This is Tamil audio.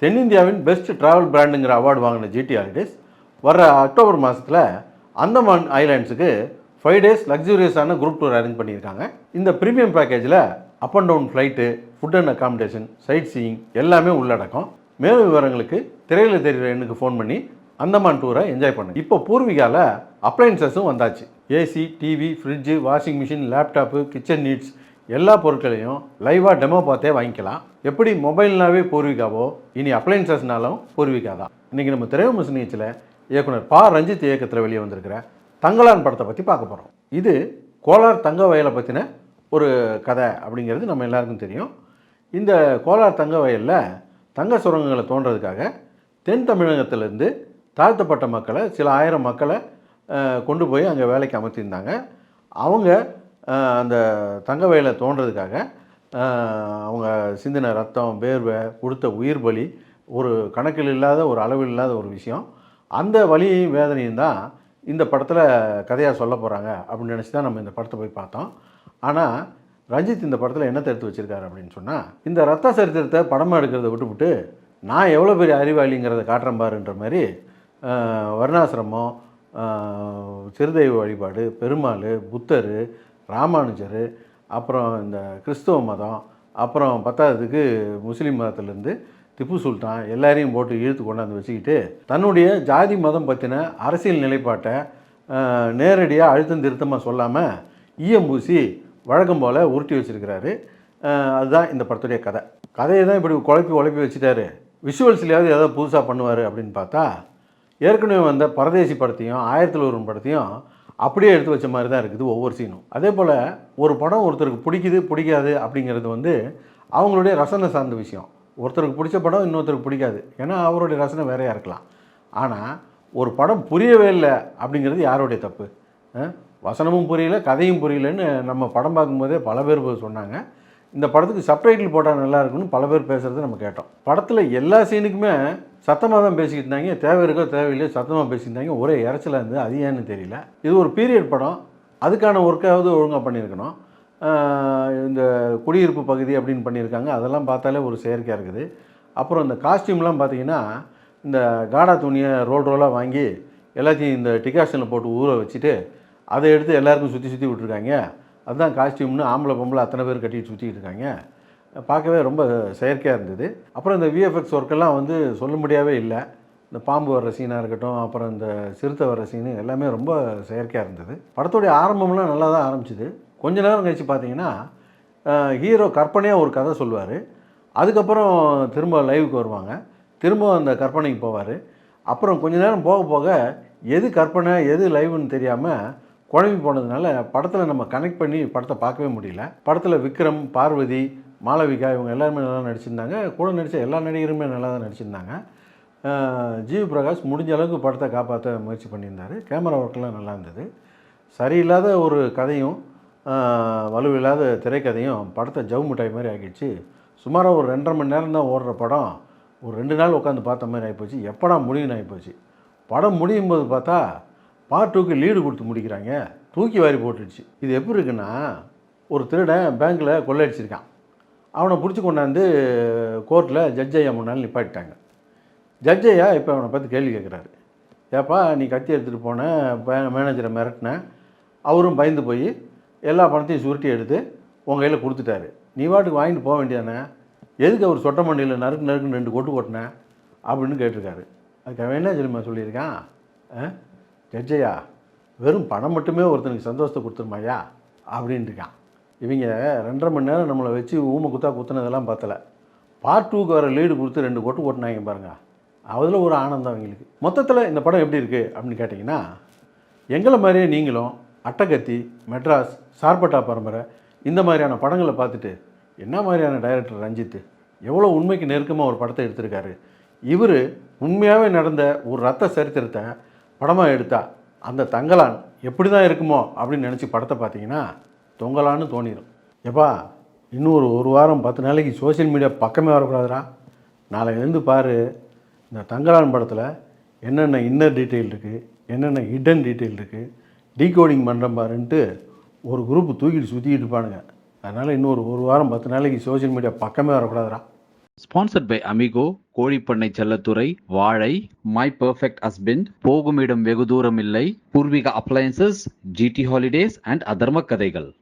தென்னிந்தியாவின் பெஸ்ட் டிராவல் பிராண்டுங்கிற அவார்டு வாங்கின ஜிடி ஹாலிடேஸ் வர அக்டோபர் மாதத்தில் அந்தமான் ஐலாண்ட்ஸுக்கு 5 days லக்ஸூரியஸான குரூப் டூர் அரேஞ்ச் பண்ணியிருக்காங்க. இந்த ப்ரீமியம் பேக்கேஜில் up and down flight, food and accommodation, sightseeing எல்லாமே உள்ளடக்கம். மேலும் விவரங்களுக்கு திரையில் தெரிகிற எண்ணுக்கு ஃபோன் பண்ணி அந்தமான் டூரை என்ஜாய் பண்ணுங்க. இப்போ பூர்விகாவில் அப்ளைன்சஸும் வந்தாச்சு. AC, TV, fridge, washing machine, laptop, kitchen needs எல்லா பொருட்களையும் லைவாக டெமோ பார்த்தே வாங்கிக்கலாம். எப்படி மொபைல்னாவே பூர்விகாவோ, இனி அப்ளைன்சஸ்னாலும் பூர்விகா தான். இன்றைக்கி நம்ம திரைவிமர்சன நிகழ்ச்சியில் இயக்குனர் பா. ரஞ்சித் இயக்கத்தில் வெளியே வந்திருக்கிற தங்கலான் படத்தை பற்றி பார்க்க போகிறோம். இது கோலார் தங்க வயலை பற்றின ஒரு கதை அப்படிங்கிறது நம்ம எல்லாருக்கும் தெரியும். இந்த கோலார் தங்க வயலில் தங்க சுரங்கங்களை தோன்றதுக்காக தென் தமிழகத்திலேருந்து தாழ்த்தப்பட்ட மக்களை, சில ஆயிரம் மக்களை கொண்டு போய் அங்கே வேலைக்கு அமர்த்தியிருந்தாங்க. அவங்க அந்த தங்க வயலை தோன்றதுக்காக அவங்க சிந்தின ரத்தம், வேர்வை, கொடுத்த உயிர் பலி ஒரு கணக்கில் இல்லாத, ஒரு அளவில் இல்லாத ஒரு விஷயம். அந்த வலியையும் வேதனையும் தான் இந்த படத்தில் கதையாக சொல்ல போகிறாங்க அப்படின்னு நினச்சி தான் நம்ம இந்த படத்தை போய் பார்த்தோம். ஆனால் ரஞ்சித் இந்த படத்தில் என்னத்தை எடுத்து வச்சுருக்காரு அப்படின்னு சொன்னால், இந்த ரத்த சரித்திரத்தை படமாக எடுக்கிறத விட்டுவிட்டு நான் எவ்வளோ பெரிய அறிவாளிங்கிறத காட்டுறேன் பாருன்ற மாதிரி வர்ணாசிரமம், சிறுதெய்வ வழிபாடு, பெருமாள், புத்தர், ராமானுஜர், அப்புறம் இந்த கிறிஸ்துவ மதம், அப்புறம் பத்தாவதுக்கு முஸ்லீம் மதத்துலேருந்து திப்பு சுல்தான் எல்லாரையும் போட்டு இழுத்து கொண்டாந்து வச்சுக்கிட்டு தன்னுடைய ஜாதி மதம் பற்றின அரசியல் நிலைப்பாட்டை நேரடியாக அழுத்தம் திருத்தமாக சொல்லாமல் ஈயம்பூசி வழக்கம் போல் உருட்டி வச்சுருக்கிறாரு. அதுதான் இந்த படத்துடைய கதை. கதையை தான் இப்படி குழப்பி வச்சுட்டாரு. விஷுவல்ஸ்லையாவது ஏதாவது புதுசாக பண்ணுவார் அப்படின்னு பார்த்தா, ஏற்கனவே வந்த பரதேசி படத்தையும் 1001 படத்தையும் அப்படியே எடுத்து வச்ச மாதிரி தான் இருக்குது ஒவ்வொரு சீனும். அதே போல் ஒரு படம் ஒருத்தருக்கு பிடிக்காது அப்படிங்கிறது அவங்களுடைய ரசனை சார்ந்த விஷயம். ஒருத்தருக்கு பிடிச்ச படம் இன்னொருத்தருக்கு பிடிக்காது, ஏன்னா அவருடைய ரசனை வேறையாக இருக்கலாம். ஆனால் ஒரு படம் புரியவே இல்லை அப்படிங்கிறது யாருடைய தப்பு? வசனமும் புரியல, கதையும் புரியலன்னு நம்ம படம் பார்க்கும்போதே பல பேர் சொன்னாங்க. இந்த படத்துக்கு சப்டைட்டில் போட்டால் நல்லா இருக்குன்னு பல பேர் பேசுகிறத நம்ம கேட்டோம். படத்தில் எல்லா சீனுக்குமே சத்தமாக தான் பேசிக்கிட்டு இருந்தாங்க. தேவை இருக்கோ தேவையில்லையோ சத்தமாக பேசியிருந்தாங்க. ஒரே இறைச்சலாக இருந்தது. அது ஏன்னு தெரியல. இது ஒரு பீரியட் படம், அதுக்கான ஒர்க்காவது ஒழுங்காக பண்ணியிருக்கணும். இந்த குடியிருப்பு பகுதி அப்படின்னு பண்ணியிருக்காங்க. அதெல்லாம் பார்த்தாலே ஒரு செயற்கையாக இருக்குது. அப்புறம் இந்த காஸ்டியூம்லாம் பார்த்திங்கன்னா, இந்த காடா துணியை ரோலாக வாங்கி எல்லாத்தையும் இந்த டிகாஷனில் போட்டு ஊற வச்சுட்டு அதை எடுத்து எல்லாருக்கும் சுற்றி விட்டுருக்காங்க. அதுதான் காஸ்டியூம்னு ஆம்பளை பொம்பளை அத்தனை பேர் கட்டிட்டு சுற்றிக்கிட்டு இருக்காங்க. பார்க்கவே ரொம்ப செயற்கையாக இருந்தது. அப்புறம் இந்த விஎஃப்எக்ஸ் ஒர்க்கெல்லாம் சொல்ல முடியாவே இல்லை. இந்த பாம்பு வர்ற சீனாக இருக்கட்டும், அப்புறம் இந்த சிறுத்தை வர்ற சீனு எல்லாமே ரொம்ப செயற்கையாக இருந்தது. படத்துடைய ஆரம்பம்லாம் நல்லா தான் ஆரம்பிச்சுது. கொஞ்ச நேரம் கழித்து பார்த்தீங்கன்னா ஹீரோ கற்பனையாக ஒரு கதை சொல்லுவார். அதுக்கப்புறம் திரும்ப லைவுக்கு வருவாங்க. திரும்ப அந்த கற்பனைக்கு போவார். அப்புறம் கொஞ்ச நேரம் போக போக எது கற்பனை எது லைவுன்னு தெரியாமல் குழம்பி போனதுனால படத்தில் நம்ம கனெக்ட் பண்ணி படத்தை பார்க்கவே முடியல. படத்தில் விக்ரம், பார்வதி, மாளவிகா இவங்க எல்லாருமே நல்லா நடிச்சிருந்தாங்க. கூட நடித்த எல்லா நடிகருமே நல்லா தான் நடிச்சிருந்தாங்க. ஜிவி பிரகாஷ் முடிஞ்ச அளவுக்கு படத்தை காப்பாற்ற முயற்சி பண்ணியிருந்தார். கேமரா ஒர்க்கெலாம் நல்லா இருந்தது. சரியில்லாத ஒரு கதையும் வலுவில்லாத திரைக்கதையும் படத்தை ஜவு மிட்டாய் மாதிரி ஆகிடுச்சு. சுமாராக ஒரு 2.5 மணி நேரம் தான் ஓடுற படம் ஒரு 2 நாள் உட்காந்து பார்த்த மாதிரி ஆகிப்போச்சு. எப்படா முடியும்னு ஆகிப்போச்சு. படம் முடியும் போது பார்த்தா பார்ட் 2க்கு லீடு கொடுத்து முடிக்கிறாங்க. தூக்கி வாரி போட்டுடுச்சு. இது எப்படி இருக்குன்னா, ஒரு திருடன் பேங்க்கில் கொள்ளையடிச்சிருக்கான். அவனை பிடிச்சி கொண்டாந்து கோர்ட்டில் ஜட்ஜ் ஐயா முன்னால் நிப்பாட்டிட்டாங்க. ஜட்ஜ் ஐயா இப்போ அவனை பார்த்து கேள்வி கேட்குறாரு. ஏப்பா நீ கத்தி எடுத்துகிட்டு போன மேனேஜரை மிரட்டின, அவரும் பயந்து போய் எல்லா பணத்தையும் சுருட்டி எடுத்து உங்கள் கையில் கொடுத்துட்டாரு. நீ வாட்டுக்கு வாங்கிட்டு போக வேண்டியதானே, எதுக்கு அவர் சொட்ட மண்டியில் நறுக்குன்னு 2 கொட்டு கொட்டினேன் அப்படின்னு கேட்டிருக்காரு. அதுக்கு அவன் என்ன தெரியுமா சொல்லியிருக்கான், ஜட்ஜையா வெறும் பணம் மட்டுமே ஒருத்தனுக்கு சந்தோஷத்தை கொடுத்துருமாயா அப்படின்ட்டுருக்கான். இவங்க 2.5 மணி நேரம் நம்மளை வச்சு ஊமை குத்துனதெல்லாம் பார்த்தலை. பார்ட் 2க்கு வர லீடு கொடுத்து 2 கொட்டு கொட்டினாங்க பாருங்கள். அதில் ஒரு ஆனந்தம் அவங்களுக்கு. மொத்தத்தில் இந்த படம் எப்படி இருக்குது அப்படின்னு கேட்டிங்கன்னா, எங்களை மாதிரியே நீங்களும் அட்டகத்தி, மெட்ராஸ், சார்பட்டா பரம்பரை இந்த மாதிரியான படங்களை பார்த்துட்டு என்ன மாதிரியான டைரக்டர் ரஞ்சித் எவ்வளோ உண்மைக்கு நெருக்கமாக ஒரு படத்தை எடுத்திருக்காரு. இவர் உண்மையாகவே நடந்த ஒரு ரத்த சரித்திரத்தை படமாக எடுத்தால் அந்த தங்கலான் எப்படி தான் இருக்குமோ அப்படின்னு நினச்சி படத்தை பார்த்தீங்கன்னா தொங்கலான்னு தோணிடும். எப்பா இன்னும் ஒரு வாரம் 10 நாளைக்கு சோஷியல் மீடியா பக்கமே வரக்கூடாதுரா. நாளையிலேருந்து பாரு, இந்த தங்கலான் படத்தில் என்னென்ன இன்னர் டீட்டெயில் இருக்குது, என்னென்ன ஹிடன் டீட்டெயில் இருக்குது, டீகோடிங் பண்ணுறேன் பாருன்ட்டு ஒரு குரூப்பு தூக்கிட்டு சுற்றிக்கிட்டு இருப்பானுங்க. அதனால் இன்னும் ஒரு வாரம் 10 நாளைக்கு சோஷியல் மீடியா பக்கமே வரக்கூடாதுரா. Sponsored by Amigo, கோழிப்பண்ணை செல்லத்துறை, வாழை, மை பெர்ஃபெக்ட் ஹஸ்பண்ட், போகுமிடம் வெகு தூரம் இல்லை, Poorvika appliances, GT Holidays and அதர்ம கதைகள்.